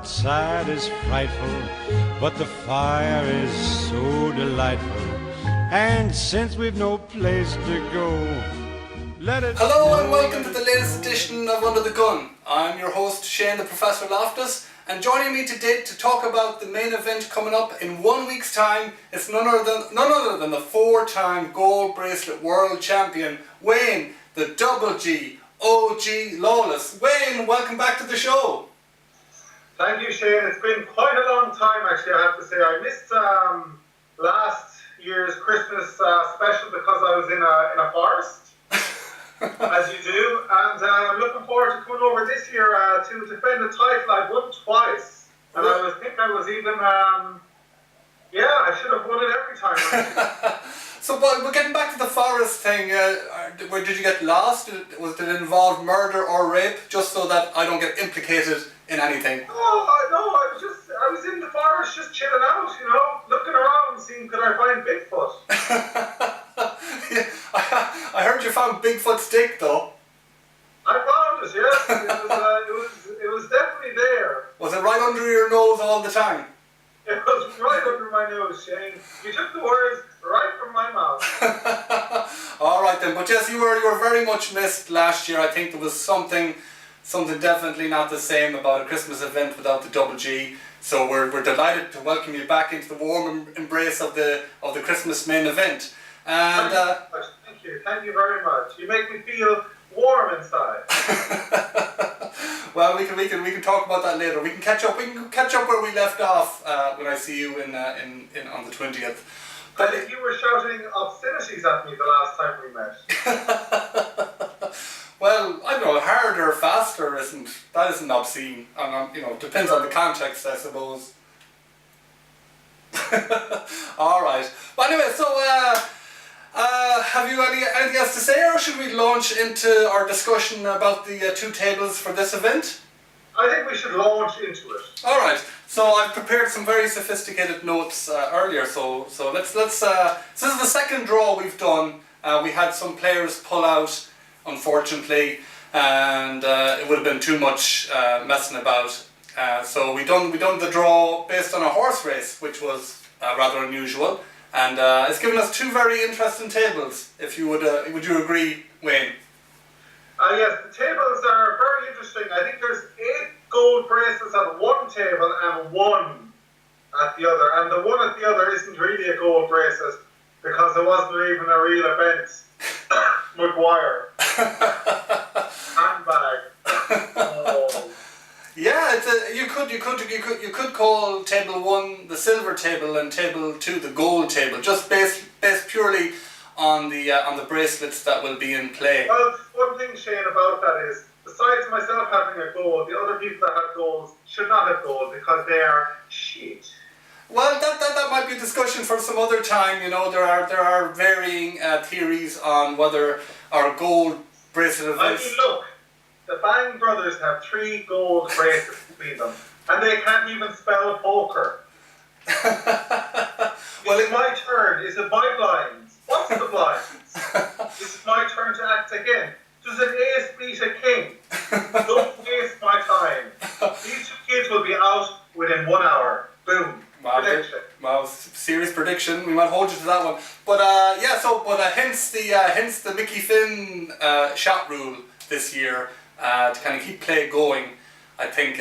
outside is frightful, but the fire is so delightful. And since we've no place to go, let it Hello and welcome to the latest edition of Under the Gun. I'm your host Shane the Professor Loftus, and joining me today to talk about the main event coming up in 1 week's time, it's none other than the four-time gold bracelet world champion, Wayne, the Double G, OG Lawless. Wayne, welcome back to the show. Thank you, Shane. It's been quite a long time, actually, I have to say. I missed last year's Christmas special because I was in a forest, as you do, and I'm looking forward to coming over this year to defend the title. I've won twice, and I think I was even, I should have won it every time. So, but we're getting back to the forest thing. Where did you get lost? Did it involve murder or rape? Just so that I don't get implicated in anything. No, I was in the forest just chilling out, looking around, seeing could I find Bigfoot. Yeah, I heard you found Bigfoot's dick though. I found it, yes. It was definitely there. Was it right under your nose all the time? It was right under my nose, Shane. You took the words right from my mouth. All right then, but yes, you were very much missed last year. I think there was something definitely not the same about a Christmas event without the Double G. So we're delighted to welcome you back into the warm embrace of the Christmas main event. And thank you very much. You make me feel warm inside. Well, we can talk about that later. We can catch up. We can catch up where we left off when I see you in on the 20th. I think you were shouting obscenities at me the last time we met. Well, I don't know. Harder, faster isn't obscene, and depends on the context, I suppose. All right. But anyway, so have you anything else to say, or should we launch into our discussion about the two tables for this event? I think we should launch into it. All right. So I've prepared some very sophisticated notes earlier. So let's. This is the second draw we've done. We had some players pull out, unfortunately, and it would have been too much messing about. So we done the draw based on a horse race, which was rather unusual, and it's given us two very interesting tables. If you would you agree, Wayne? Yes, the tables are very interesting. I think there's 8 gold bracelets at one table and 1 at the other, and the one at the other isn't really a gold bracelet because it wasn't even a real event. McGuire. Handbag. Oh. Yeah, you could call table 1 the silver table and table 2 the gold table, just based purely on the bracelets that will be in play. Well, one thing, Shane, about that is, besides myself having a gold, the other people that have golds should not have gold because they are shit. Well, that might be a discussion for some other time. There are varying theories on whether our gold bracelet events. I mean, look, the Bang brothers have 3 gold bracelets between them, and they can't even spell poker. Well, it's my turn. Is it my blinds? What's the blinds? It's my turn to act again. Does an ace beat a king? Don't waste my time. These 2 kids will be out within 1 hour. Boom. Wow, Prediction. Wow, serious prediction. We might hold you to that one. But hence the Mickey Finn shot rule this year to kind of keep play going. I think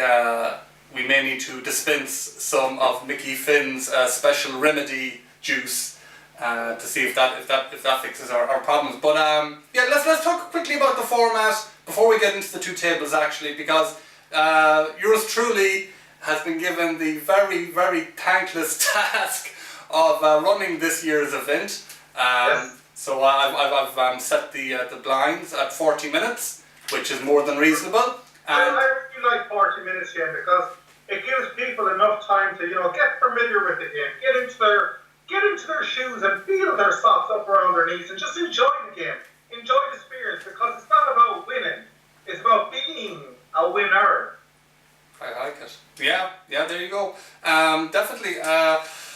we may need to dispense some of Mickey Finn's special remedy juice to see if that fixes our problems. But let's talk quickly about the format before we get into the two tables, actually, because yours truly has been given the very, very thankless task of running this year's event. Yes. So I've set the blinds at 40 minutes, which is more than reasonable. I really like 40 minutes, Shane, because it gives people enough time to get familiar with the game, get into their shoes and feel their socks up around their knees and just enjoy the game, enjoy the experience, because it's not about winning, it's about being a winner. I like it. Yeah, there you go. Definitely.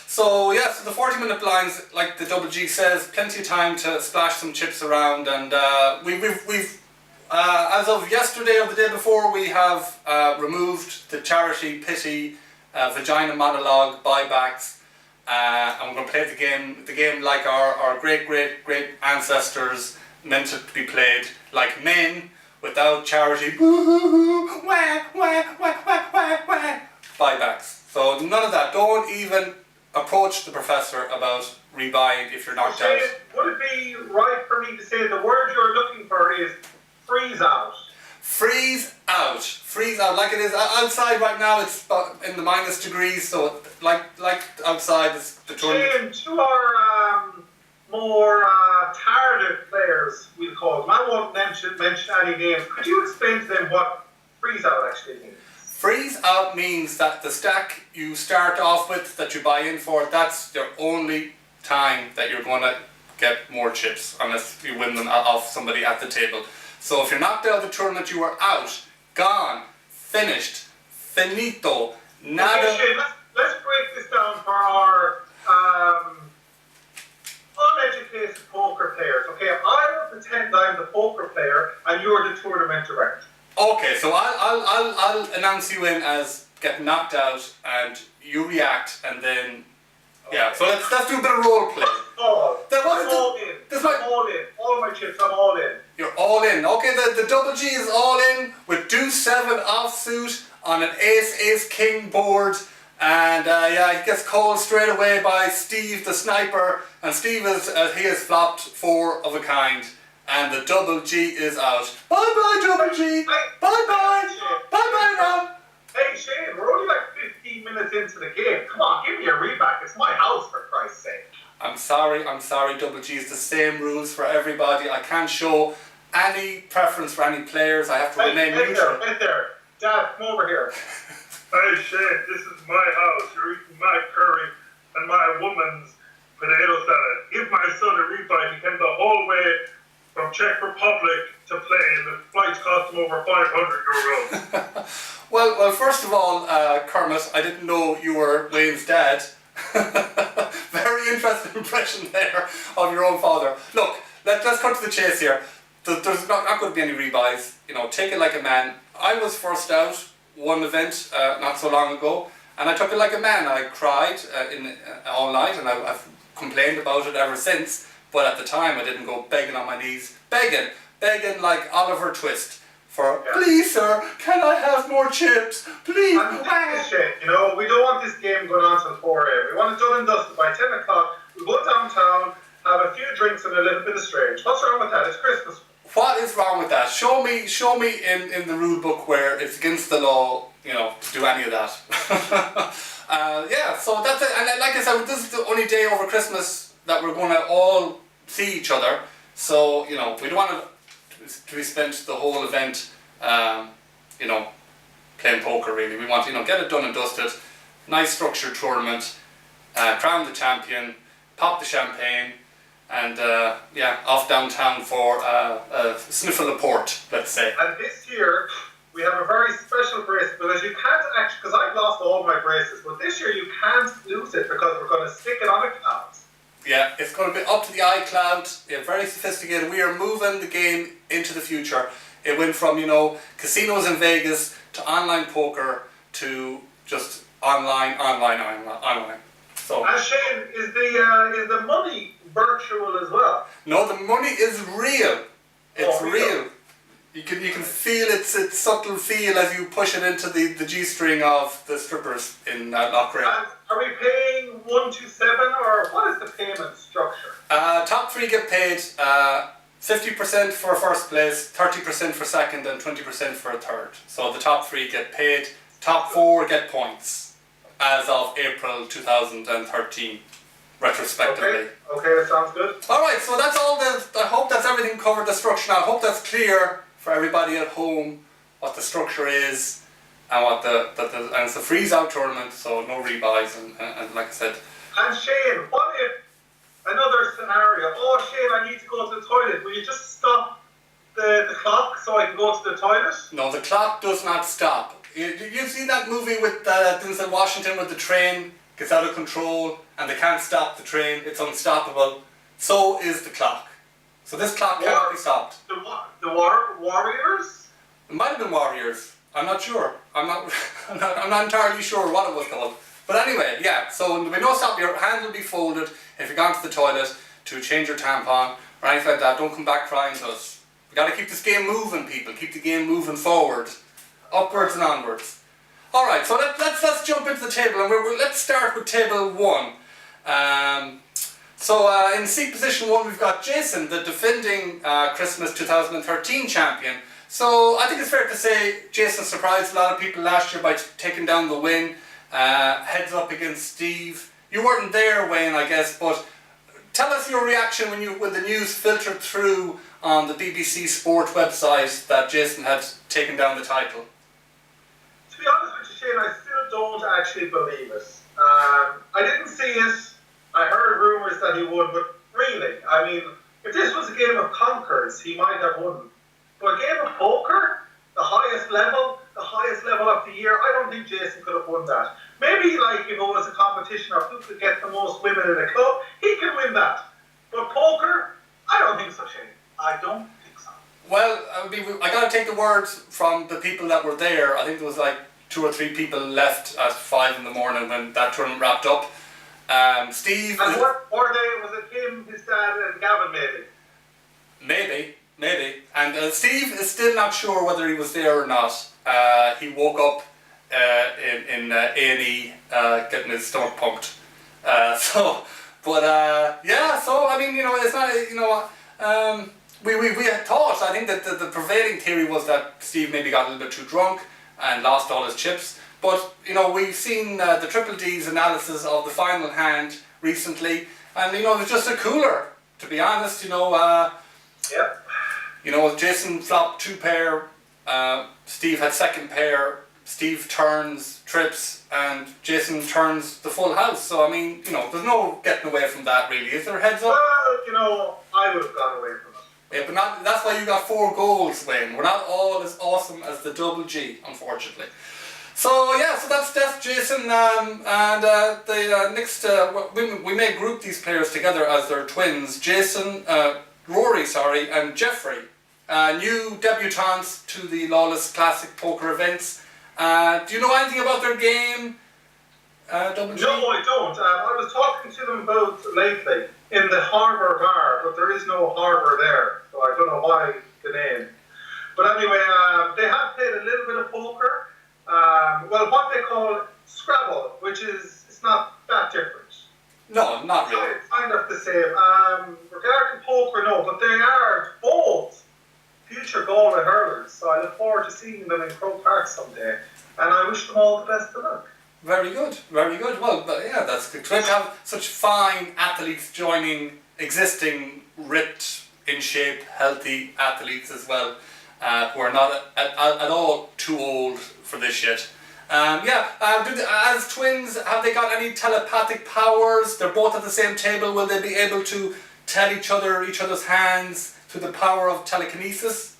So the 40-minute blinds, like the Double G says, plenty of time to splash some chips around, and we've As of yesterday or the day before, we have removed the charity pity vagina monologue buybacks, and we're going to play the game like our great ancestors meant it to be played, like men, without charity. Wah, wah, wah, wah, wah, wah. Buybacks. So none of that. Don't even approach the professor about rebuying if you're knocked out. Would it be right for me to say the word you're looking for is freeze out? Freeze out. Freeze out. Like it is outside right now, it's in the minus degrees, so like outside is the tournament. Shane, to our more tardive players, we'll call them, I won't mention any names. Could you explain to them what freeze out actually means? Freeze out means that the stack you start off with, that you buy in for, that's your only time that you're going to get more chips, unless you win them off somebody at the table. So if you're knocked out of the tournament, you are out, gone, finished, finito, nada. Okay, Shane, let's break this down for our uneducated poker players. Okay, I will pretend I'm the poker player and you're the tournament director. Okay, so I'll announce you in as get knocked out, and you react, and then yeah. So let's do a bit of role play. Oh, I'm all in. I'm all in. All my chips, I'm all in. You're all in. Okay, the double G is all in with deuce 7 offsuit on an ace king board, and yeah, he gets called straight away by Steve the sniper, and Steve he has flopped 4 of a kind. And the double G is out. Bye bye, double G. Bye bye. Bye bye now. Hey Shane, we're only like 15 minutes into the game. Come on, give me a reback. It's my house, for Christ's sake. I'm sorry, double G. It's the same rules for everybody. I can't show any preference for any players. I have to remain neutral. Right there. Dad, come over here. Hey Shane, this is my house. You're eating my curry and my woman's potato salad. Give my son a rebuy. He came the whole way from Czech Republic to play, and the flights cost him over 500 euros. Well, first of all, Kermit, I didn't know you were Wayne's dad. Very interesting impression there of your own father. Look, let's cut to the chase here. There's not going to be any rebuys. You know, take it like a man. I was first out one event not so long ago, and I took it like a man. I cried all night, and I've complained about it ever since. But at the time, I didn't go begging on my knees, begging like Oliver Twist for, please sir, can I have more chips, please? And this shit, you know, we don't want this game going on till 4 a.m. We want it done and dusted by 10 o'clock. We go downtown, have a few drinks and a little bit of strange. What's wrong with that? It's Christmas. What is wrong with that? Show me in the rule book where it's against the law, you know, to do any of that. Yeah, so that's it. And like I said, this is the only day over Christmas that we're going to all see each other, so you know we don't want to be spent the whole event, you know, playing poker. Really, we want, you know, get it done and dusted. Nice structured tournament, crown the champion, pop the champagne, and yeah, off downtown for a sniffle of port, let's say. And this year we have a very special bracelet because you can't actually, because I've lost all my bracelets, but this year you can't lose it because we're going to stick it on a cloud. Yeah, it's going to be up to the iCloud. Yeah, very sophisticated. We are moving the game into the future. It went from, you know, casinos in Vegas to online poker to just online. So. And Shane, is the money virtual as well? No, the money is real. It's real. real. You can feel its subtle feel as you push it into the G-string of the strippers in Lochrae. And are we paying 1 to 7 or what is the payment structure? Top 3 get paid 50% for first place, 30% for second, and 20% for a third. So the top 3 get paid. Top 4 get points as of April 2013, retrospectively. Okay, that sounds good. All right, so that's all. I hope that's everything covered. The structure. Now, I hope that's clear for everybody at home what the structure is and what and it's a freeze out tournament, so no rebuys and like I said. And Shane, what if another scenario? Oh Shane, I need to go to the toilet. Will you just stop the clock so I can go to the toilet? No, the clock does not stop. You see that movie with Denzel Washington with the train gets out of control and they can't stop the train? It's unstoppable. So is the clock. So this clock cannot be stopped. The Warriors? It might have been Warriors. I'm not sure. I'm not I'm not entirely sure what it was called. But anyway, yeah, so there'll be no stop. Your hands will be folded if you're gone to the toilet to change your tampon or anything like that. Don't come back crying to us. We gotta keep this game moving, people. Keep the game moving forward. Upwards and onwards. Alright, so let's jump into the table and let's start with table 1. In seat position 1 we've got Jason, the defending Christmas 2013 champion. So I think it's fair to say Jason surprised a lot of people last year by taking down the win. Heads up against Steve. You weren't there, Wayne, I guess, but tell us your reaction when the news filtered through on the BBC Sport website that Jason had taken down the title. To be honest with you, Shane, I still don't actually believe it. I didn't see it. I heard rumours that he would, but really, I mean, if this was a game of conkers, he might have won. But a game of poker, the highest level of the year, I don't think Jason could have won that. Maybe like if it was a competition of who could get the most women in a club, he can win that. But poker, I don't think so, Shane. I don't think so. Well, I got to take the words from the people that were there. I think there was like 2 or 3 people left at 5 in the morning when that tournament wrapped up. Steve... And what were they? Was it him, his dad, and Gavin maybe? Maybe. And Steve is still not sure whether he was there or not. He woke up in A&E getting his stomach pumped. So I mean, it's not, we had thought, I think that the prevailing theory was that Steve maybe got a little bit too drunk and lost all his chips. But, we've seen the Triple D's analysis of the final hand recently, and, it was just a cooler, to be honest, Yep. Jason flopped 2 pair, Steve had second pair, Steve turns, trips, and Jason turns the full house. So, I mean, there's no getting away from that, really. Is there, heads up? Well, I would have gone away from it. Yeah, but that's why you got 4 goals, Wayne. We're not all as awesome as the double G, unfortunately. So that's Jason, and the next we may group these players together as their twins. Jason, Rory, and Jeffrey, new debutants to the Lawless Classic Poker events. Do you know anything about their game? Double G? No, I don't. I was talking to them about lately in the Harbour Bar, but there is no harbour there, so I don't know why the name. But anyway, they have played a little bit of poker. What they call Scrabble, which it's not that different. No, not really. It's kind of the same. Regarding poker, no, but they are both future Galway hurlers, so I look forward to seeing them in Croke Park someday, and I wish them all the best of luck. Very good. Well, but yeah, that's good. Great to have such fine athletes joining existing, ripped, in shape, healthy athletes as well, who are not at all too old for this shit. As twins, have they got any telepathic powers? They're both at the same table. Will they be able to tell each other's hands through the power of telekinesis?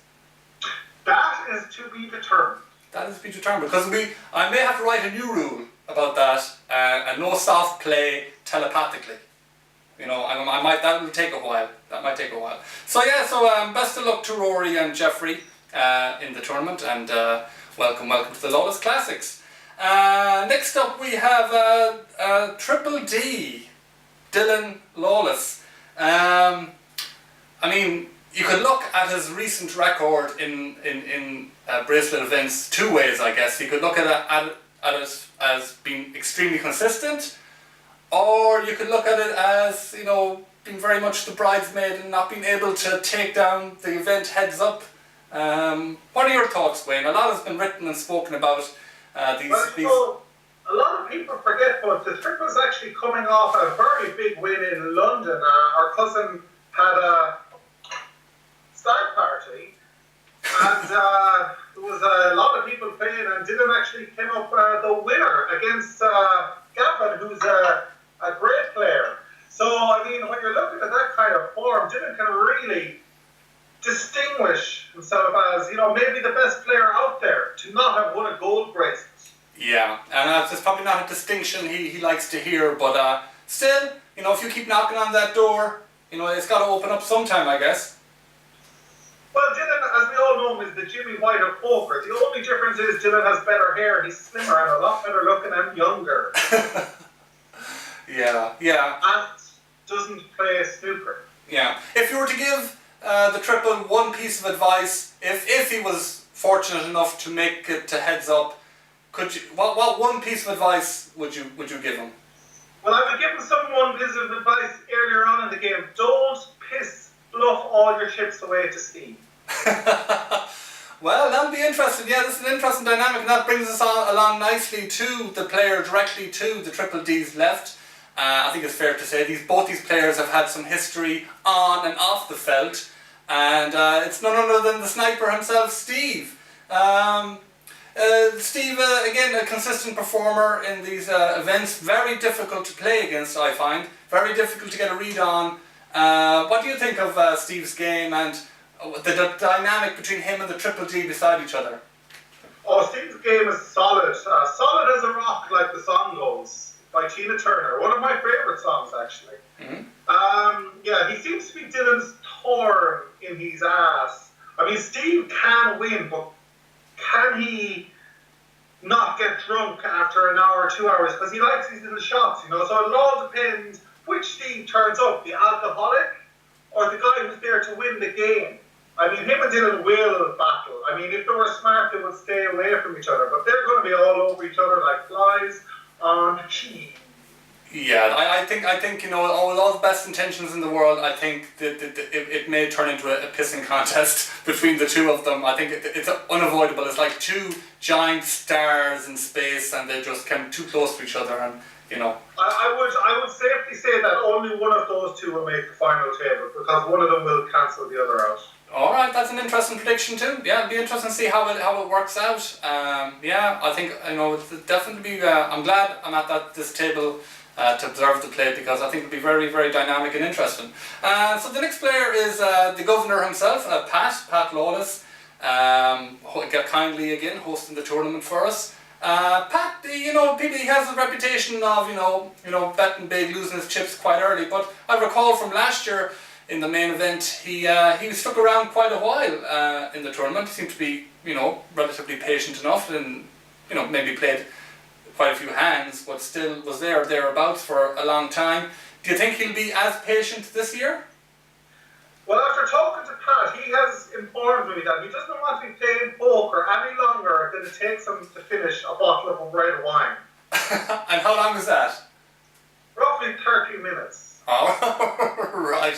That is to be determined. That is to be determined, because I may have to write a new rule about that, and no soft play telepathically. That will take a while. That might take a while. So best of luck to Rory and Jeffrey in the tournament, and welcome to the Lawless Classics. Next up we have Triple D, Dylan Lawless. You could look at his recent record in bracelet events 2 ways, I guess. You could look at it as being extremely consistent, or you could look at it as, being very much the bridesmaid and not being able to take down the event heads up. What are your thoughts, Wayne? A lot has been written and spoken about these. A lot of people forget, but the trip was actually coming off a very big win in London. Our cousin had a start party, and there was a lot of people playing, and Dylan actually came up the winner against Gavin, who's a great player. So, when you're looking at that kind of form, Dylan can really distinguish himself as, maybe the best player out there to not have won a gold bracelet. Yeah, and that's probably not a distinction he likes to hear, but still, if you keep knocking on that door, it's got to open up sometime, I guess. Well, Dylan, as we all know him, is the Jimmy White of poker. The only difference is Dylan has better hair, he's slimmer and a lot better looking and younger. Yeah. And doesn't play snooker. Yeah. If you were to give the triple one piece of advice, if he was fortunate enough to make it to heads up, what one piece of advice would you give him? Well, I would give him one piece of advice earlier on in the game. Don't bluff all your chips away to Steve. Well, that'll be interesting. Yeah, this is an interesting dynamic, and that brings us along nicely to the player directly to the Triple D's left. I think it's fair to say both these players have had some history on and off the felt, and it's none other than the sniper himself, Steve. Steve, again, a consistent performer in these events. Very difficult to play against, I find. Very difficult to get a read on. What do you think of Steve's game and the dynamic between him and the Triple D beside each other? Oh, Steve's game is solid. Solid as a rock, like the song goes, by Tina Turner. One of my favourite songs, actually. Yeah, he seems to be Dylan's thorn in his ass. I mean, Steve can win, but can he not get drunk after an hour or 2 hours? Because he likes these little shots, you know. So it'll all depend which Steve turns up, the alcoholic or the guy who's there to win the game. I mean, him and Dylan will battle. I mean, if they were smart, they would stay away from each other. But they're going to be all over each other like flies on cheese. Yeah, I think you know, with all the best intentions in the world, I think that it may turn into a pissing contest between the two of them. I think it's unavoidable. It's like two giant stars in space, and they just come too close to each other, and you know. I would safely say that only one of those two will make the final table, because one of them will cancel the other out. All right, that's an interesting prediction too. Yeah, it'll be interesting to see how it works out. Yeah, I think you know it's definitely be. I'm glad I'm at this table. To observe the play, because I think it'll be very, very dynamic and interesting. So the next player is the governor himself, Pat Lawless. Kindly again hosting the tournament for us. Pat, you know, he has a reputation of you know betting big, losing his chips quite early. But I recall from last year in the main event, he stuck around quite a while in the tournament. He seemed to be relatively patient enough, and maybe played quite a few hands, but still was thereabouts for a long time. Do you think he'll be as patient this year? Well, after talking to Pat, he has informed me that he doesn't want to be playing poker any longer than it takes him to finish a bottle of red wine. And how long is that? Roughly 30 minutes. Oh, right.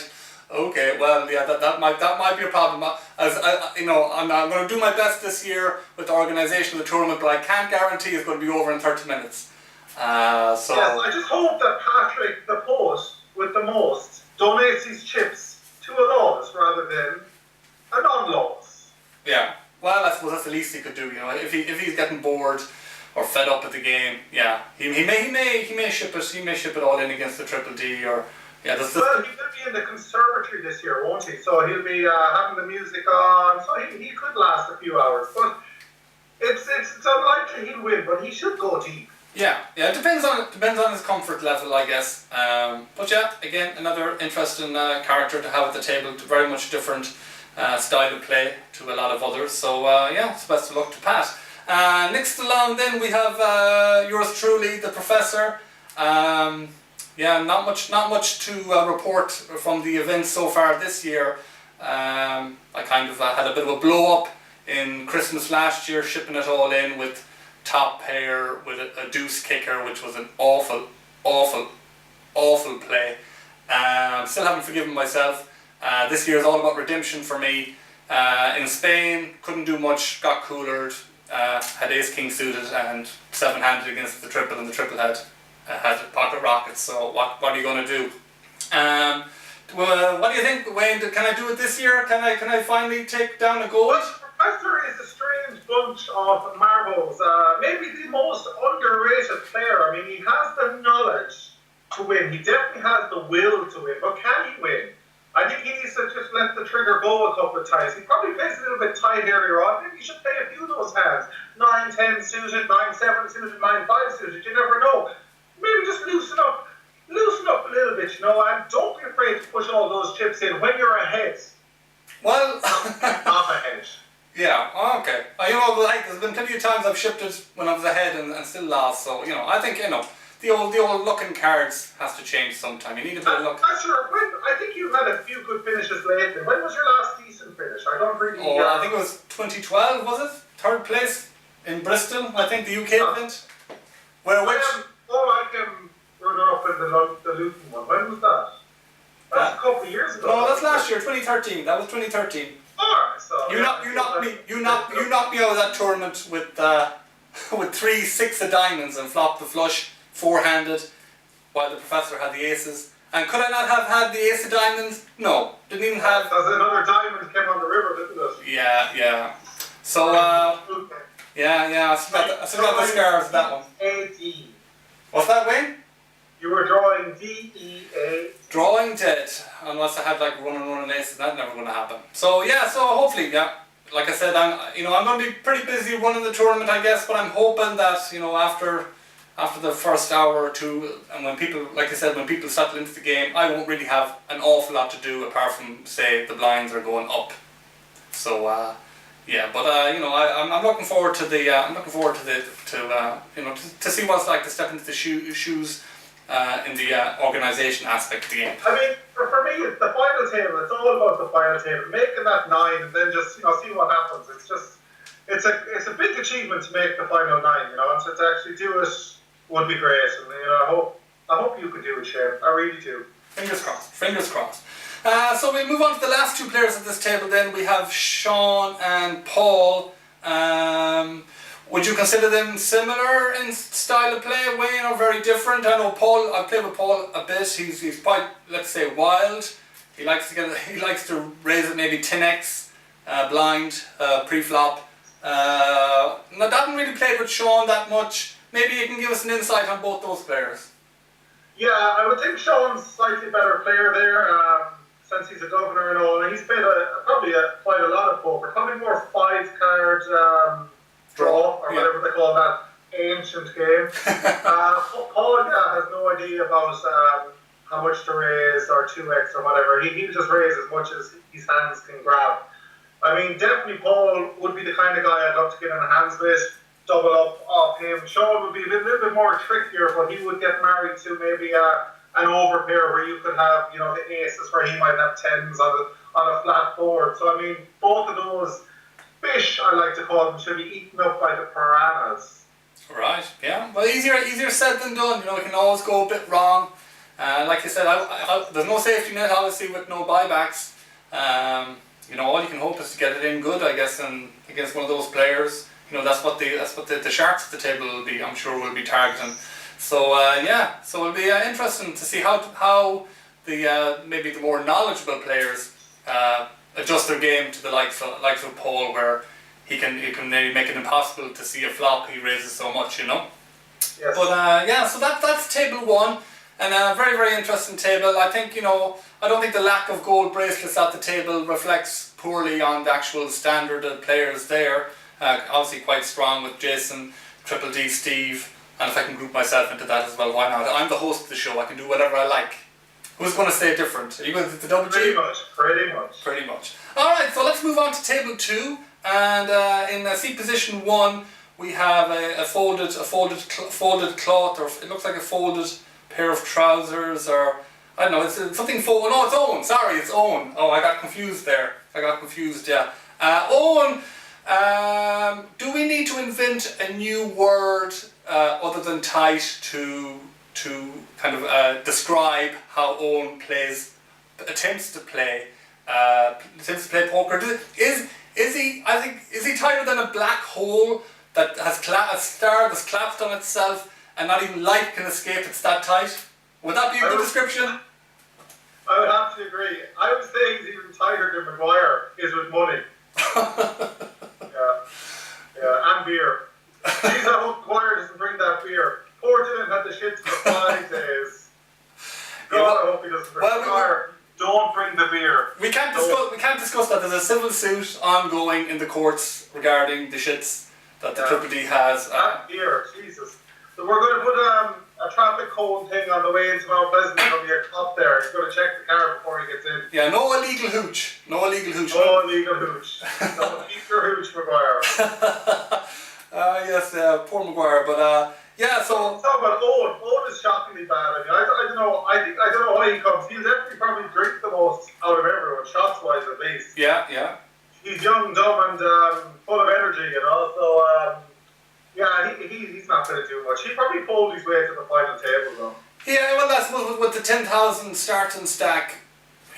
Okay, well, yeah, that might be a problem. I'm going to do my best this year with the organisation of the tournament, but I can't guarantee it's going to be over in 30 minutes. So yes, I just hope that Patrick, the post with the most, donates his chips to a Lawless rather than a non-Lawless. Yeah, well, I suppose that's the least he could do. If he's getting bored or fed up with the game, yeah, he may ship it all in against the Triple D or. Yeah, well, he will be in the conservatory this year, won't he? So he'll be having the music on, so he could last a few hours. But it's unlikely he'll win, but he should go deep. Yeah, it depends on his comfort level, I guess. But yeah, again, another interesting character to have at the table. Very much different style of play to a lot of others. So yeah, it's best of luck to Pat. Next along, then we have yours truly, the Professor. Yeah, not much to report from the events so far this year. I kind of had a bit of a blow up in Christmas last year, shipping it all in with top pair with a deuce kicker, which was an awful play. Still haven't forgiven myself. This year is all about redemption for me. In Spain, couldn't do much, got coolered, had ace king suited and 7-handed against the triple, and the triple had pocket rockets. So what are you going to do? What do you think, Wayne? Can I do it this year? Can I finally take down a goal? Well, Professor is a strange bunch of marbles. Maybe the most underrated player. I mean, he has the knowledge to win. He definitely has the will to win. But can he win? I think he needs to just let the trigger go a couple of times. He probably plays a little bit tight earlier on. Maybe he should play a few of those hands. 9-10 suited, 9-7 suited, 9-5 suited. You never know. Maybe just loosen up a little bit, and don't be afraid to push all those chips in when you're ahead. Well, Half ahead. yeah, okay. You know, like, there's been plenty of times I've shipped it when I was ahead and still lost. So you know, I think the old luck in cards has to change sometime. You need a bit of luck. Sure. I think you've had a few good finishes lately. When was your last decent finish? I don't really. Oh, I think it was 2012. Was it third place in Bristol? I think the UK event. Where which? I can runner up in the Luton one. When was that? That's a couple of years ago. No, that's last year, 2013. That was 2013. Alright, so You knocked me out of that tournament with with 3 6 of diamonds and flopped the flush four-handed while the professor had the aces. And could I not have had the ace of diamonds? No, didn't even have. Because another diamond came on the river, didn't it? Yeah. So yeah, I still got the scars of that one. A-D. What's that, Wayne? You were drawing D-E-A. Drawing dead, unless I had like running aces. That's never going to happen. So yeah, so hopefully, yeah. Like I said, I'm going to be pretty busy running the tournament, I guess. But I'm hoping that after the first hour or two, and when people, like I said, when people settle into the game, I won't really have an awful lot to do apart from say the blinds are going up. So yeah, but I'm looking forward to to see what it's like to step into the shoes in the organisation aspect of the game. I mean, for me, it's the final table. It's all about the final table. Making that 9 and then just see what happens. It's a big achievement to make the final 9. And to actually do it would be great. And I hope you could do it, Shane. I really do. Fingers crossed. Fingers crossed. So we move on to the last two players at this table. Then we have Sean and Paul. Would you consider them similar in style of play, Wayne, or very different? I know Paul. I've played with Paul a bit. He's quite, let's say, wild. He likes to raise it maybe 10x blind pre-flop. I haven't really played with Sean that much. Maybe you can give us an insight on both those players. Yeah, I would think Sean's slightly better player there, since he's a governor and all, and he's played quite a lot of poker. Probably more 5-card draw, or whatever they call that ancient game. Paul has no idea about how much to raise or 2x or whatever. He'll just raise as much as his hands can grab. I mean, definitely Paul would be the kind of guy I'd love to get in hands with, double up off him. Sean would be a little bit more trickier, but he would get married to maybe an overpair where you could have, the aces where he might have 10s on a flat board. So I mean, both of those fish, I like to call them, should be eaten up by the piranhas. Right, yeah. Well, easier said than done. It can always go a bit wrong. Like I said, there's no safety net, obviously, with no buybacks. All you can hope is to get it in good, I guess, and against one of those players. That's what the sharks at the table will be. I'm sure will be targeting. So so it'll be interesting to see how the maybe the more knowledgeable players adjust their game to the likes of Paul, where he can maybe make it impossible to see a flop. He raises so much, Yes. But so that's table 1, and a very, very interesting table. I think I don't think the lack of gold bracelets at the table reflects poorly on the actual standard of players there. Obviously quite strong with Jason, Triple D, Steve, and if I can group myself into that as well, why not? I'm the host of the show. I can do whatever I like. Who's going to say different? Are you going to the double G? Pretty much. Alright, so let's move on to table 2. And in seat position 1, we have a folded cloth, or it looks like a folded pair of trousers, or I don't know, it's something folded. No, it's Owen. Sorry, it's Owen. Oh, I got confused there. Yeah. Owen, do we need to invent a new word other than tight to kind of describe how Owen attempts to play poker? Is he tighter than a black hole that has a star that's collapsed on itself and not even light can escape? It's that tight. Would that be a good description? I would have to agree. I would say he's even tighter than Maguire is with money. Yeah, and beer. Jeez, I hope Maguire doesn't bring that beer. Poor Dylan had the shits for 5 days. God, I hope he doesn't bring Maguire. Don't bring the beer. We can't discuss that. There's a civil suit ongoing in the courts regarding the shits that the Triple D has. That beer, Jesus. So we're going to put a traffic cone thing on the way into Mount Pleasant from your top there. He's going to check the car before he gets in. Yeah, no illegal hooch. No illegal hooch. No illegal hooch. So keep your hooch, Maguire. Yes, poor Maguire, but yeah. So talk about Owen. Owen is shockingly bad. I mean, I don't know. I don't know why he comes. He'll definitely probably drink the most out of everyone, shots wise at least. Yeah. He's young, dumb, and full of energy, you know. So yeah, he's not going to do much. He probably pulled his way to the final table, though. Yeah, well, I suppose with the 10,000 starting stack,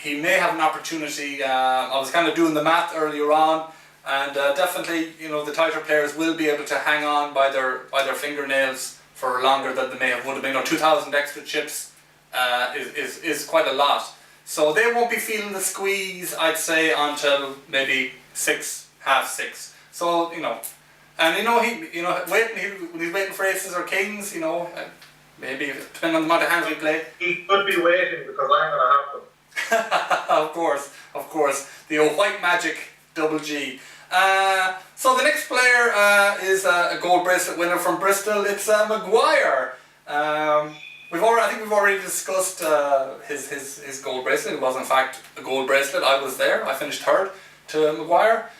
he may have an opportunity. I was kind of doing the math earlier on, and definitely, you know, the tighter players will be able to hang on by their fingernails for longer than they may have would have been. You know, 2,000 extra chips is quite a lot. So they won't be feeling the squeeze, I'd say, until maybe 6, half 6. So, you know, and you know, when he's waiting for aces or kings, you know, maybe depending on the amount of hands we play. He could be waiting because I'm going to have them. Of course, the old white magic double G. So the next player is a gold bracelet winner from Bristol. It's Maguire. I think we've already discussed his gold bracelet. It was in fact a gold bracelet. I was there. I finished third to Maguire.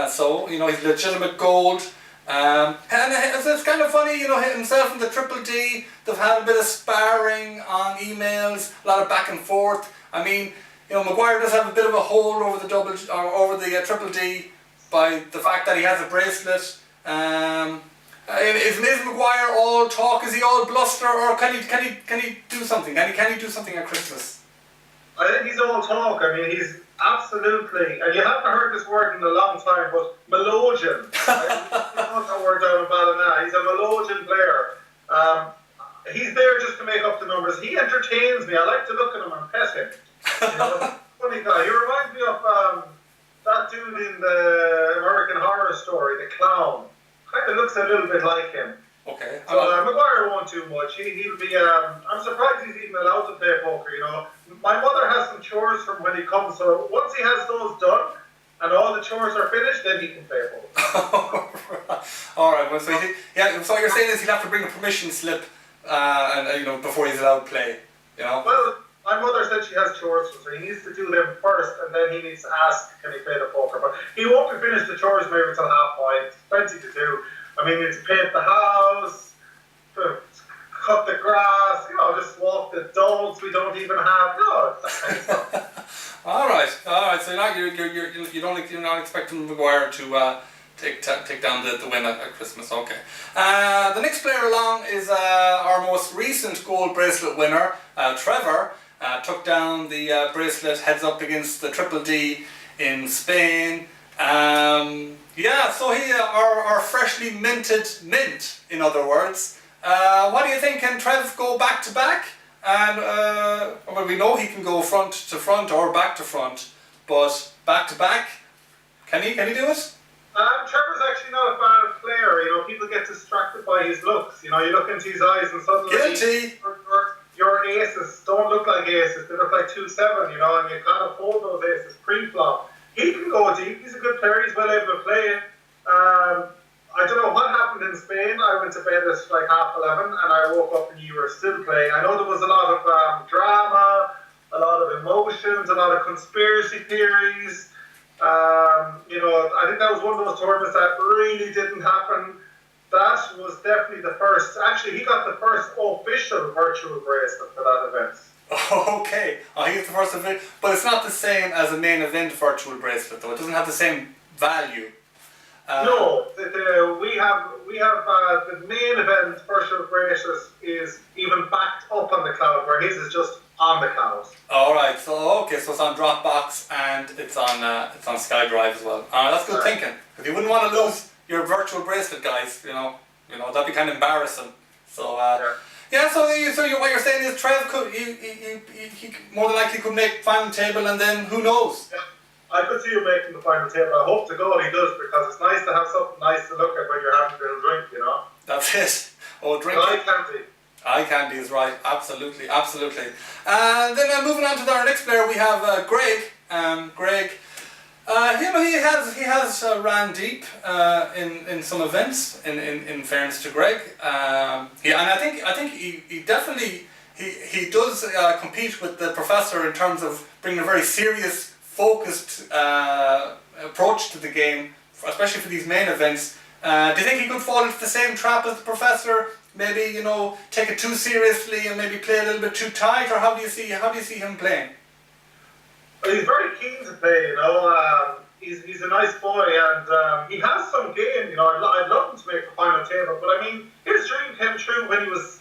So you know, he's legitimate gold. And it's kind of funny, you know, himself and the Triple D. They've had a bit of sparring on emails, a lot of back and forth. I mean, you know, Maguire does have a bit of a hold over the over the Triple D by the fact that he has a bracelet. Is Maguire all talk? Is he all bluster, or can he do something? Can he do something at Christmas? I think he's all talk. I mean, he's absolutely, and you haven't heard this word in a long time, but melogian. You know that word down in Ballina. He's a melogian player. He's there just to make up the numbers. He entertains me. I like to look at him and pet him. You know, he's a funny guy. He reminds me of that dude in the American Horror Story, the clown. Kind of looks a little bit like him. Okay. So Maguire won't do much. He'll be. I'm surprised he's even allowed to play poker. You know, my mother has some chores from when he comes. So once he has those done and all the chores are finished, then he can play poker. All right. Well, so so what you're saying is he'll have to bring a permission slip, and you know, before he's allowed to play. You know. Well, my mother said she has chores, so he needs to do them first, and then he needs to ask, can he play the poker? But he won't be finished the chores maybe until half point. Plenty to do. I mean, it's paint the house, cut the grass, you know, just walk the dogs we don't even have, you know, that kind of stuff. All right. So you're not expecting Maguire to take down the win at Christmas. Okay. The next player along is our most recent gold bracelet winner, Trevor. Took down the bracelet heads up against the Triple D in Spain. Yeah, so he our freshly minted mint, in other words. What do you think? Can Trev go back to back? And well, we know he can go front to front or back to front, but back to back, can he do it? Trevor's actually not a bad player. You know, people get distracted by his looks. You know, you look into his eyes and suddenly Guilty. Your aces don't look like aces. They look like 2-7. You know, and you kind of fold those aces pre-flop. He can go deep. He's a good player. He's well able to play. I don't know what happened in Spain. I went to bed at like 11:30 and I woke up and you were still playing. I know there was a lot of drama, a lot of emotions, a lot of conspiracy theories. You know, I think that was one of those tournaments that really didn't happen. That was definitely the first. Actually, he got the first official virtual bracelet for that event. Okay, he gets the first event, but it's not the same as a main event virtual bracelet, though. It doesn't have the same value. No, we have the main event virtual bracelet is even backed up on the cloud, where his is just on the cloud. All right, so it's on Dropbox and it's on SkyDrive as well. That's good thinking. Because you wouldn't want to lose your virtual bracelet, guys. You know that'd be kind of embarrassing. So yeah. So what you're saying is Trev could he more than likely could make final table, and then who knows? Yeah. I could see him making the final table. I hope to God he does, because it's nice to have something nice to look at when you're having a little drink, you know. That's it. Oh, drink. Eye candy. Eye candy is right. Absolutely. Then moving on to our next player, we have Greg. Greg. He has ran deep in some events. In fairness to Greg, and I think he definitely he does compete with the professor in terms of bringing a very serious, focused approach to the game, especially for these main events. Do you think he could fall into the same trap as the professor? Maybe take it too seriously and maybe play a little bit too tight, or how do you see him playing? Well, he's very keen to play, he's a nice boy, and he has some game, I'd love him to make the final table, but I mean, his dream came true when he was,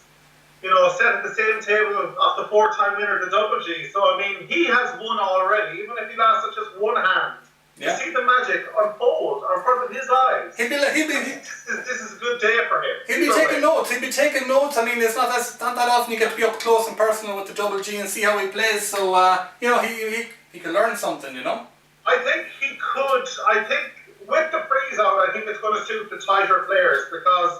set at the same table of the four-time winner, the Double G, so I mean, he has won already, even if he lasted just one hand. Yeah. To see the magic unfold in front of his eyes. This is a good day for him. He'll be taking notes. I mean, it's not that often you get to be up close and personal with the Double G and see how he plays. So he can learn something. I think he could. I think with the freeze out, I think it's going to suit the tighter players because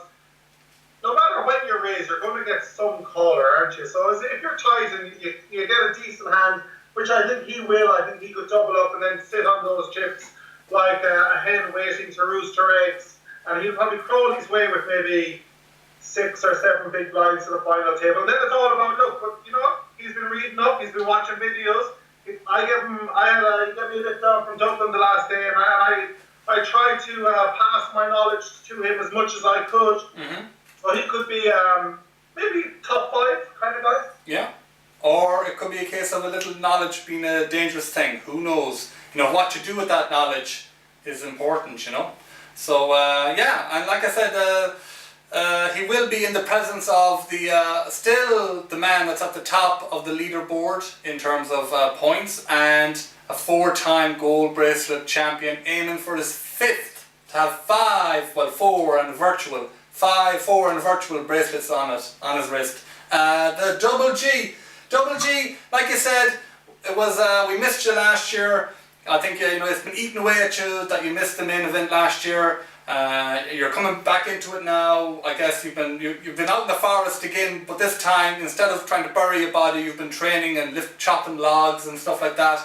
no matter when you raise, you're going to get some color, aren't you? So if you're tight and you get a decent hand, which I think he will. I think he could double up and then sit on those chips like a hen waiting to roost her eggs. And he'll probably crawl his way with maybe 6 or 7 big blinds to the final table. And then it's all about luck. But you know what? He's been reading up. He's been watching videos. He got me a lift down from Dublin the last day, and I tried to pass my knowledge to him as much as I could. Mm-hmm. So he could be maybe top 5 kind of guy. Yeah. Or it could be a case of a little knowledge being a dangerous thing. Who knows? What you do with that knowledge is important, So, and like I said, he will be in the presence of still the man that's at the top of the leaderboard in terms of points, and a 4-time gold bracelet champion, aiming for his 5th, to have 4 and virtual bracelets on his wrist. The Double G, like you said, it was we missed you last year. I think it's been eating away at you that you missed the main event last year. You're coming back into it now. I guess you've been out in the forest again, but this time instead of trying to bury your body, you've been training and chopping logs and stuff like that.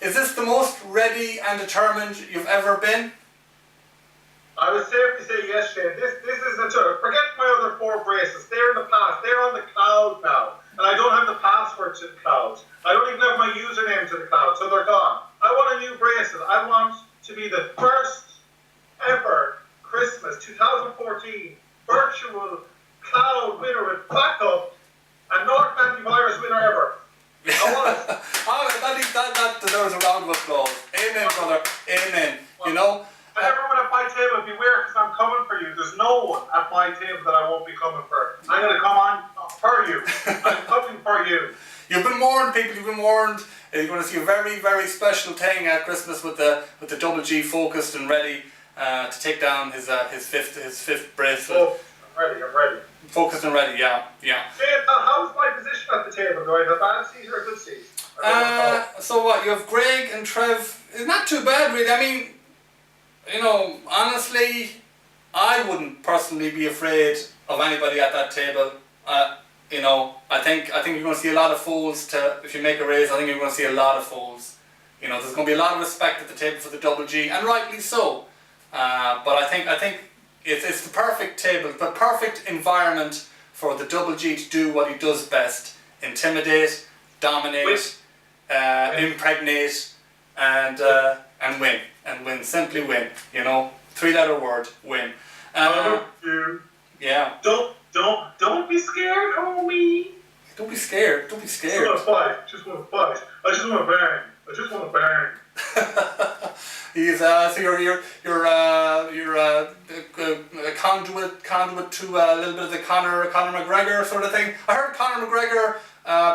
Is this the most ready and determined you've ever been? I would safe to say yes, Shane. This is the turn. Forget my other 4 bracelets. They're in the past. They're on the cloud now. And I don't have the password to the cloud. I don't even have my username to the cloud, so they're gone. I want a new bracelet. I want to be the first ever Christmas 2014 virtual cloud winner with backup and North antivirus winner ever. I want it. that deserves a round of applause. Amen, brother. Amen. And everyone at my table, beware, because I'm coming for you. There's no one at my table that I won't be coming for. I'm going to come on for you. I'm coming for you. You've been warned, people. You've been warned. You're going to see a very, very special thing at Christmas with the Double G focused and ready to take down his fifth bracelet. Oh, I'm ready. Focused and ready. Yeah. Hey, how's my position at the table? Do I have a bad seat or a good seat? So what? You have Greg and Trev. It's not too bad, really. I mean, honestly, I wouldn't personally be afraid of anybody at that table. I think you're going to see a lot of folds if you make a raise. I think you're going to see a lot of folds. There's going to be a lot of respect at the table for the Double G, and rightly so. But I think it's the perfect table, the perfect environment for the Double G to do what he does best: intimidate, dominate, impregnate, and win. And win, simply win. 3-letter word, win. Yeah. Don't be scared, homie. Don't be scared. Don't be scared. Just want to fight. I just want to bang. He's so you're a conduit to a little bit of the Conor McGregor sort of thing. I heard Conor McGregor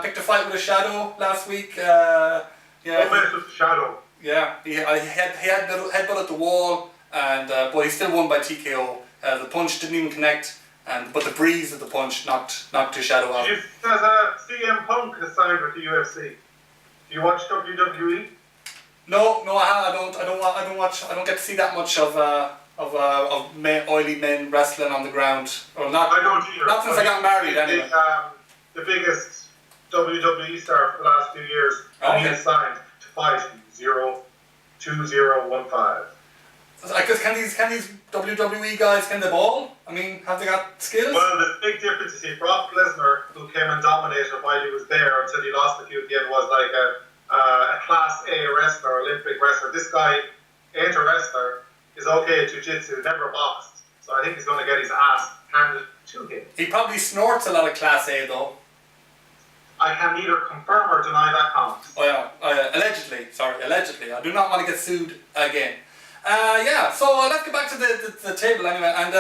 picked a fight with a shadow last week. Yeah. What mess with the shadow? Yeah, he had headbutt at the wall, and but he still won by TKO. The punch didn't even connect, but the breeze of the punch knocked his shadow out. Says CM Punk has signed with the UFC. Do you watch WWE? No, I don't watch. I don't get to see that much of oily men wrestling on the ground, or not. I don't either. Not since I got married, anyway. The biggest WWE star for the last few years, and he has signed to fight 0 2015. Because can these WWE guys, can they ball? I mean, have they got skills? Well, the big difference is see, Brock Lesnar, who came and dominated while he was there until he lost a few at the end, was like a Class A wrestler, Olympic wrestler. This guy ain't a wrestler, is okay at jiu-jitsu, never boxed. So I think he's going to get his ass handed to him. He probably snorts a lot of Class A though. I can neither confirm or deny that comment. Oh yeah, allegedly. Sorry, allegedly. I do not want to get sued again. So let's get back to the table anyway. And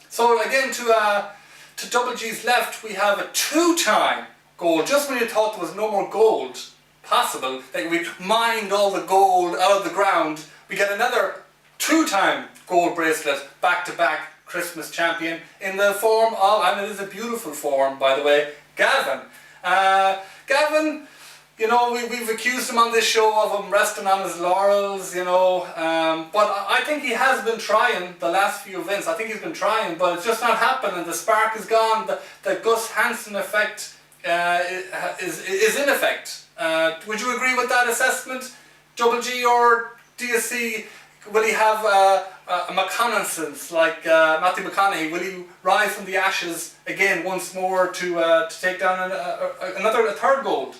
so again to Double G's left, we have a 2-time gold. Just when you thought there was no more gold possible, that we mined all the gold out of the ground, we get another 2-time gold bracelet, back-to-back Christmas champion, in the form of, and it is a beautiful form by the way, Gavin. Gavin, you know, we've accused him on this show of him resting on his laurels, you know, but I think he has been trying the last few events. I think he's been trying, but it's just not happening. The spark is gone. The Gus Hansen effect is in effect. Would you agree with that assessment, Double G, or do you see, will he have a reconnaissance like Matthew McConaughey? Will he rise from the ashes again once more to take down a third gold?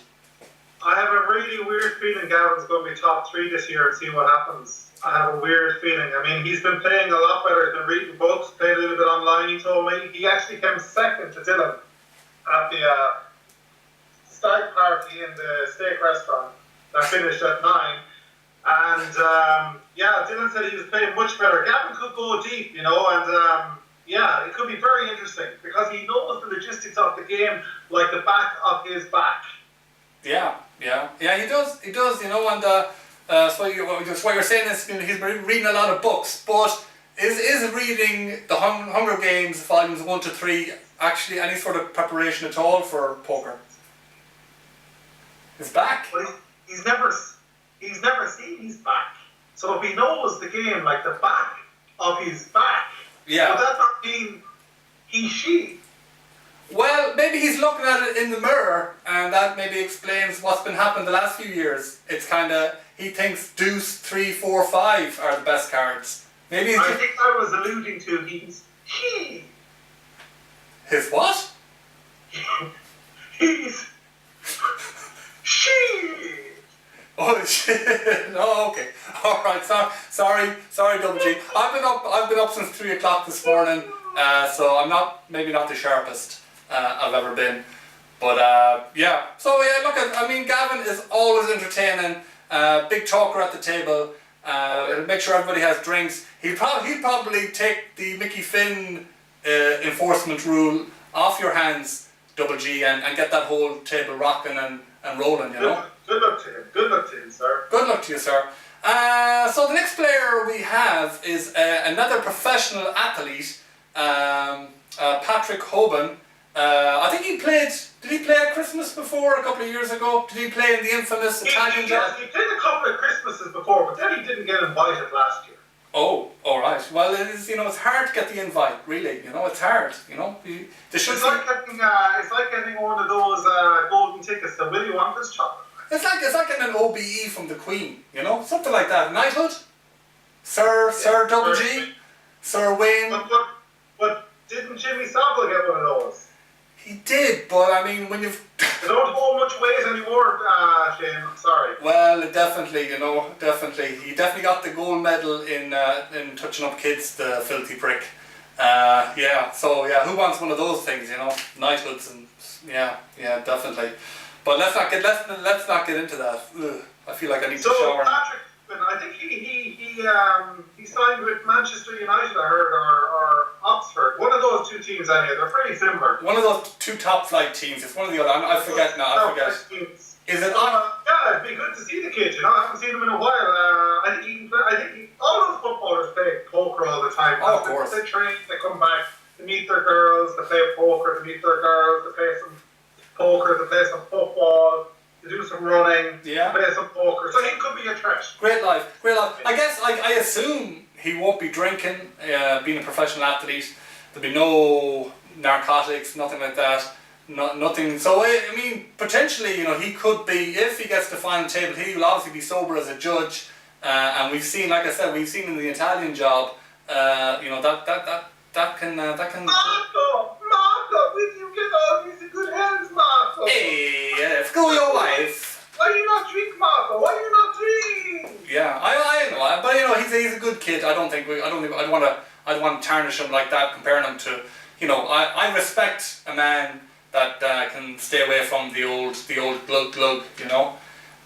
I have a really weird feeling Gavin's going to be top 3 this year and see what happens. I have a weird feeling. I mean, he's been playing a lot better. He's been reading books, played a little bit online, he told me. He actually came second to Dylan at the stag party in the steak restaurant that finished at 9. And Dylan said he was playing much better. Gavin could go deep, you know, and it could be very interesting because he knows the logistics of the game like the back of his back. Yeah, he does, you know, and so what you're saying is, you know, he's been reading a lot of books, but is reading the Hunger Games volumes 1 to 3 actually any sort of preparation at all for poker? His back? Well, he's never seen his back, so if he knows the game like the back of his back, would that not mean she? Well, maybe he's looking at it in the mirror, and that maybe explains what's been happening the last few years. It's kind of, he thinks deuce, 3, 4, 5 are the best cards. Maybe I think I was alluding to his what? He's she. Oh shit! Oh, okay. All right. Sorry, Double G. I've been up since 3 o'clock this morning, so I'm maybe not the sharpest I've ever been, but So look I mean, Gavin is always entertaining. Big talker at the table. Make sure everybody has drinks. He'd probably take the Mickey Finn enforcement rule off your hands, Double G, and get that whole table rocking and rolling. You know. Good luck to him. Good luck to him, sir. Good luck to you, sir. So the next player we have is another professional athlete, Patrick Hoban. I think he played. Did he play at Christmas before a couple of years ago? Did he play in the infamous Italian job? He played a couple of Christmases before, but then he didn't get invited last year. Oh, all right. Well, it is. You know, it's hard to get the invite. Really, you know, it's hard. You know, it's like getting one of those golden tickets to Willy Wonka's chocolate. It's like getting an OBE from the Queen. You know, something like that. Knighthood, Sir Double G, Sir Wayne. But didn't Jimmy Savile get one of those? He did, but I mean, when you've... They don't hold much weight anymore, Shane, I'm sorry. Well, definitely, you know, definitely. He definitely got the gold medal in touching up kids, the filthy prick. So who wants one of those things, you know? Knighthoods and, yeah, definitely. But let's not get into that. Ugh, I feel like I need to shower. So, Patrick, I think he signed with Manchester United, I heard, or Oxford. One of those two teams, anyway. They're pretty similar. One of those two top flight teams. It's one of the other. I forget now. I forget. Teams. Is it? Yeah, it'd be good to see the kid. You know, I haven't seen him in a while. I think all those footballers play poker all the time. Oh, of course. They train, they come back, they meet their girls, they play poker, they meet their girls, they play some poker, they play some football. To do some running, play some poker, so he could be a threat. Great life. I guess, I assume he won't be drinking, being a professional athlete. There'll be no narcotics, nothing like that, nothing. So, I mean, potentially, you know, he could be, if he gets to final table, he will obviously be sober as a judge, and we've seen, like I said, we've seen in the Italian job, you know, that can. Marco, will you get all these good hands, Marco? Hey, school your wife. Why you not drink, Marco? Why you not drink? Yeah, I know, but you know, he's a good kid. I don't want to tarnish him like that, comparing him to, you know, I respect a man that can stay away from the old glug, you know.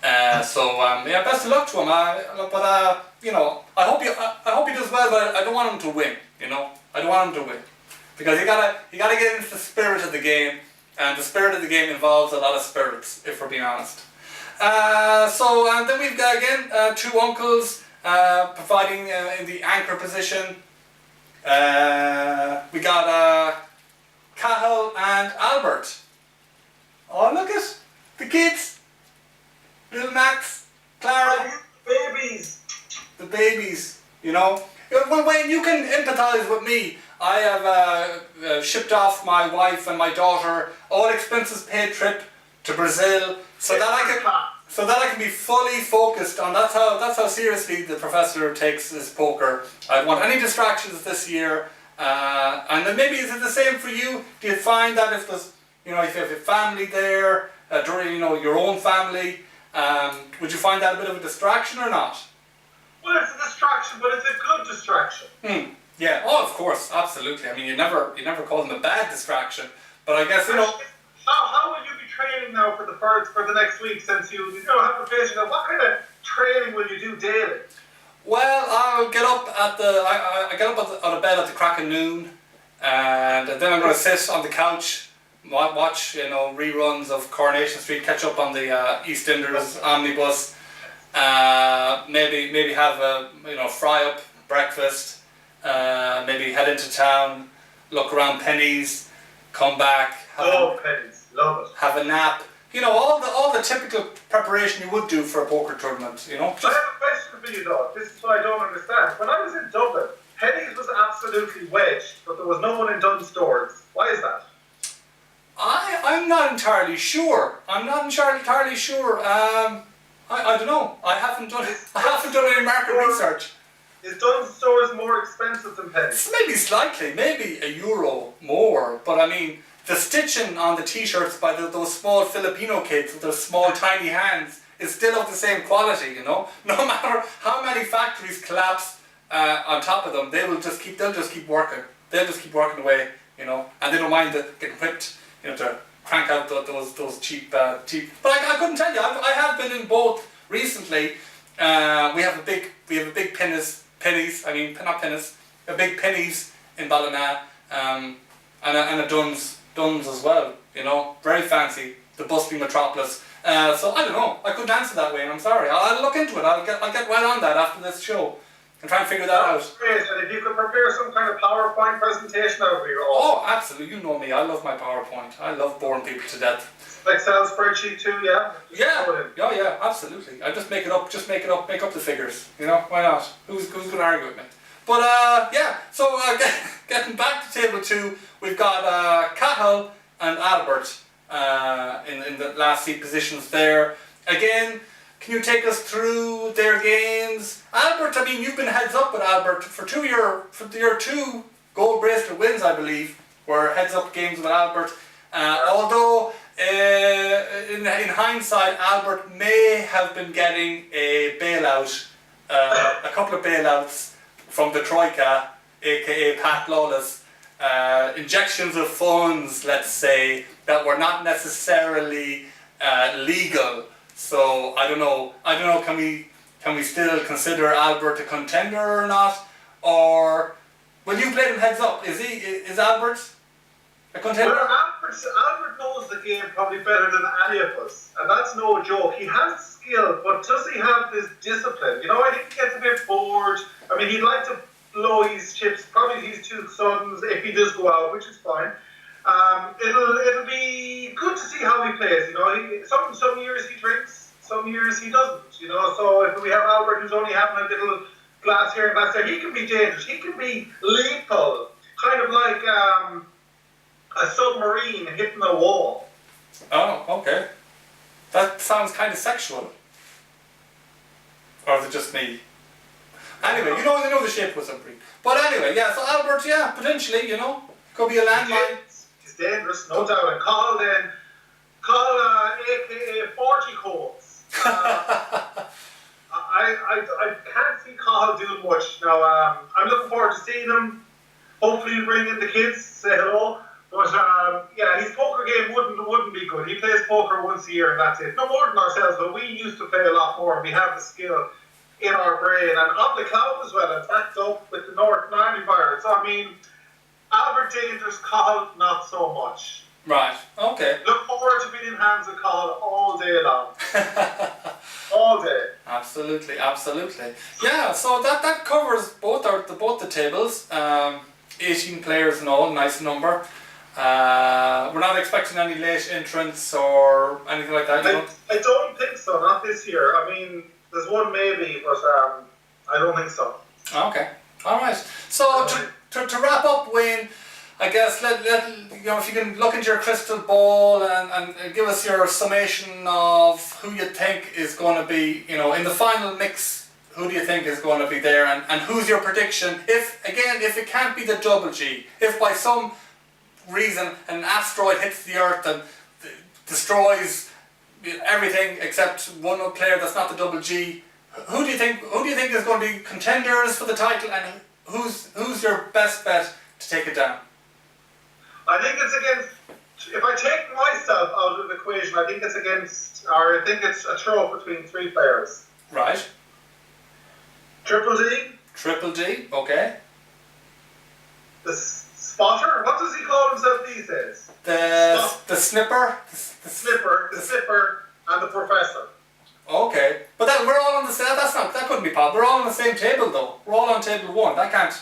Yeah, best of luck to him. But you know, I hope he does well. But I don't want him to win. You know, I don't want him to win, because you gotta get into the spirit of the game, and the spirit of the game involves a lot of spirits, if we're being honest. And then we've got again two uncles providing in the anchor position. We got Cahill and Albert. Oh, look at the kids. Little Max, Clara. Babies. The babies, you know. Well, Wayne, you can empathise with me. I have shipped off my wife and my daughter, all expenses paid trip to Brazil, so that I can be fully focused on. That's how seriously the professor takes his poker. I don't want any distractions this year. And then maybe is it the same for you? Do you find that if there's, you know, if you have a family there, during, you know, your own family, would you find that a bit of a distraction or not? Well, it's a distraction, but it's a good distraction. Yeah. Oh, of course, absolutely. I mean, you never call them a bad distraction, but I guess, you know. How will you be training now for the next week, since you have the patient? What kind of training will you do daily? Well, I'll get up I get up out of bed at the crack of noon, and then I'm going to sit on the couch, watch, you know, reruns of Coronation Street, catch up on the EastEnders omnibus, maybe have a, you know, fry up breakfast, maybe head into town, look around Penny's, come back, Penny's, love it. have a nap. You know, all the typical preparation you would do for a poker tournament, you know. I have a question for you though. This is what I don't understand. When I was in Dublin, Penny's was absolutely wedged, but there was no one in Dunnes Stores. Why is that? I'm not entirely sure. I don't know. I haven't done any market research. Is Dunnes Stores more expensive than Penny's? Maybe slightly, maybe €1 more, but I mean, the stitching on the t-shirts by those small Filipino kids with their small tiny hands is still of the same quality, you know. No matter how many factories collapse on top of them, they'll just keep working. They'll just keep working away, you know, and they don't mind getting whipped, you know, to crank out those cheap. But I couldn't tell you. I have been in both recently. We have a big Penny's. I mean, not Penny's. A big Penny's in Ballina, and a Dunnes as well, you know, very fancy, the bustling metropolis. So I don't know, I couldn't answer that way, and I'm sorry. I'll look into it. I'll get right on that after this show and try and figure that out. Great, and if you could prepare some kind of PowerPoint presentation out of your own. Oh, absolutely. You know me. I love my PowerPoint. I love boring people to death. Excel spreadsheet too, yeah. Yeah, absolutely. I just make it up. Make up the figures. You know, why not? Who's going to argue with me? But yeah. So getting back to table 2. We've got Cahill and Albert in the last seat positions there. Again, can you take us through their games? Albert, I mean, you've been heads up with Albert for your 2 gold bracelet wins, I believe, were heads up games with Albert. Although, in hindsight, Albert may have been getting a bailout, a couple of bailouts from the Troika, aka Pat Lawless. Injections of funds, let's say, that were not necessarily legal. So I don't know. Can we still consider Albert a contender or not? Or when you played him heads up, is Albert a contender? Well, Albert knows the game probably better than any of us, and that's no joke. He has skill, but does he have this discipline? You know, I think he gets a bit bored. I mean, he'd like to blow his chips, probably his 2 sons, if he does go out, which is fine. It'll be good to see how he plays. You know, some years he drinks, some years he doesn't. You know, so if we have Albert who's only having a little glass here and glass there, he can be dangerous. He can be lethal, kind of like a submarine hitting a wall. Oh, okay. That sounds kind of sexual. Or is it just me? Anyway, you know the shape of a submarine. But anyway, yeah, so Albert, yeah, potentially, could be a landmine. It's dangerous, no doubt. And call AKA 40 Coles. I can't see Cahill doing much. Now, I'm looking forward to seeing him. Hopefully he'll bring in the kids, say hello. But yeah, his poker game wouldn't be good. He plays poker once a year and that's it. No more than ourselves, but we used to play a lot more. We have the skill in our brain and on the cloud as well, and backed up with the Northern Ireland virus. So I mean, Albert dangerous, Cahill not so much. Right. Okay. Look forward to being in hands with Cahill all day long. All day. Absolutely. Yeah. So that covers both the tables. 18 players and all, nice number. We're not expecting any late entrants or anything like that. I don't think so. Not this year. I mean, there's one maybe, but I don't think so. Okay. All right. So to wrap up, Wayne, I guess let if you can look into your crystal ball and give us your summation of who you think is going to be, in the final mix. Who do you think is going to be there, and who's your prediction? If it can't be the double G, if by some reason an asteroid hits the Earth and destroys everything except one player that's not the double G, who do you think is going to be contenders for the title, and who's your best bet to take it down? I think it's against. If I take myself out of the equation, I think it's a throw between three players. Right. Triple D. Okay. The spotter. What does he call himself these days? The snipper. The slipper, and the professor. Okay, but we're all on the same. That couldn't be possible. We're all on the same table though. We're all on table one. That can't.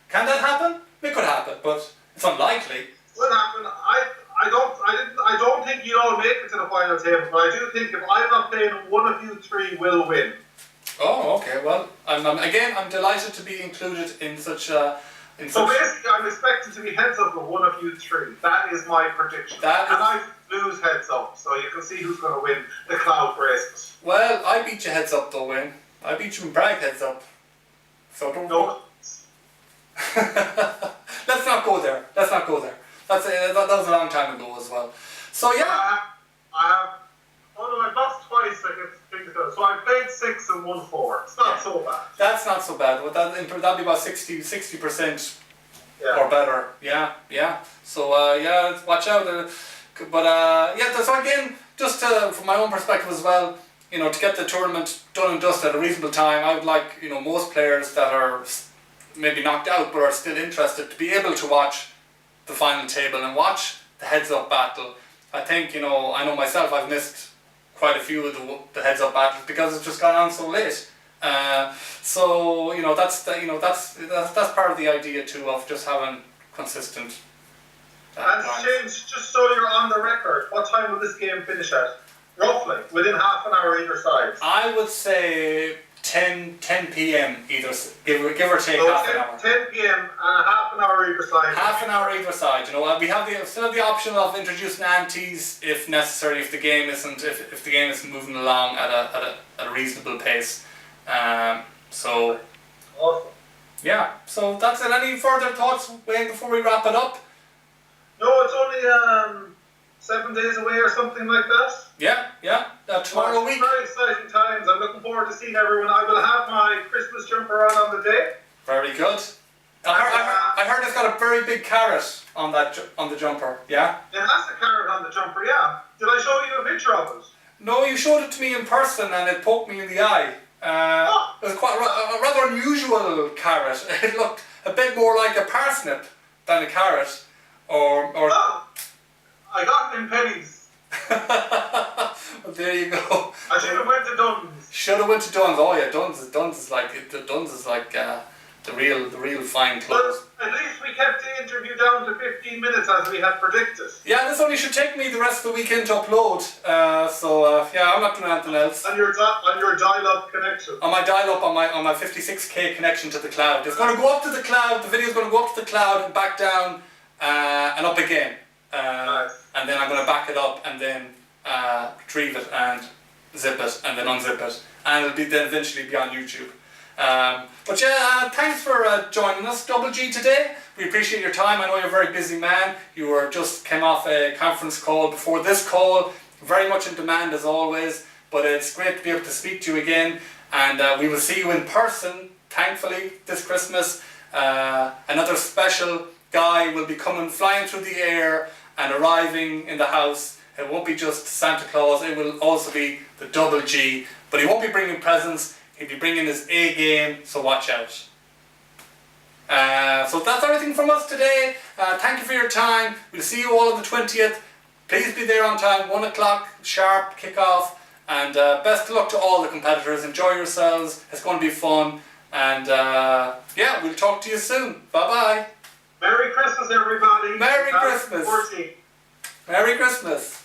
Can that happen? It could happen, but it's unlikely. It would happen. I don't think you all make it to the final table, but I do think if I'm not playing, one of you three will win. Oh, okay. Well, I'm delighted to be included in such. So basically, I'm expecting to be heads up with one of you three. That is my prediction. I lose heads up, so you can see who's going to win the cloud bracelet. Well, I beat you heads up though, Wayne. I beat you in brag heads up. So don't. No. Let's not go there. That was a long time ago as well. So yeah. I've lost twice. I can think of it. So I played 6 and won 4. It's not so bad. That's not so bad. That'd be about 60% or better. Yeah. So watch out. So again, just from my own perspective as well, to get the tournament done and dusted at a reasonable time, I would like most players that are maybe knocked out but are still interested to be able to watch the final table and watch the heads-up battle. I think I know myself. I've missed quite a few of the heads-up battles because it's just gone on so late. So that's part of the idea too of just having consistent. And James, just so you're on the record, what time will this game finish at? Roughly, within half an hour either side. I would say 10 p.m. either, give or take half an hour. 10 p.m. and a half an hour either side. Half an hour either side. We have still have the option of introducing antes if necessary, if the game isn't moving along at a reasonable pace. So. Awesome. Yeah. So that's it. Any further thoughts, Wayne, before we wrap it up? No, it's only 7 days away or something like that. Yeah. Tomorrow week. Very exciting times. I'm looking forward to seeing everyone. I will have my Christmas jumper on the day. Very good. I heard it's got a very big carrot on the jumper. Yeah. It has a carrot on the jumper. Yeah. Did I show you a picture of it? No, you showed it to me in person and it poked me in the eye. It was quite a rather unusual carrot. It looked a bit more like a parsnip than a carrot, or. Oh, I got it in pennies. Well, there you go. I should have went to Dunn's. Should have went to Dunn's. Oh yeah, Dunn's is like the real fine clothes. But at least we kept the interview down to 15 minutes as we had predicted. Yeah, this only should take me the rest of the weekend to upload. I'm not doing anything else. On your dial-up connection. On my dial-up, on my 56k connection to the cloud. It's going to go up to the cloud. The video's going to go up to the cloud and back down and up again. Nice. And then I'm going to back it up and then retrieve it and zip it and then unzip it, and it'll be then eventually be on YouTube. But yeah, thanks for joining us, Double G, today. We appreciate your time. I know you're a very busy man. You were just came off a conference call before this call. Very much in demand as always. But it's great to be able to speak to you again. And we will see you in person, thankfully, this Christmas. Another special guy will be coming flying through the air and arriving in the house. It won't be just Santa Claus, it will also be the Double G. But he won't be bringing presents, he'll be bringing his A game, so watch out. So that's everything from us today. Thank you for your time. We'll see you all on the 20th. Please be there on time, 1 o'clock sharp kickoff. And best of luck to all the competitors. Enjoy yourselves, it's going to be fun. And yeah, we'll talk to you soon. Bye bye. Merry Christmas, everybody. Merry Christmas. 2014. Merry Christmas.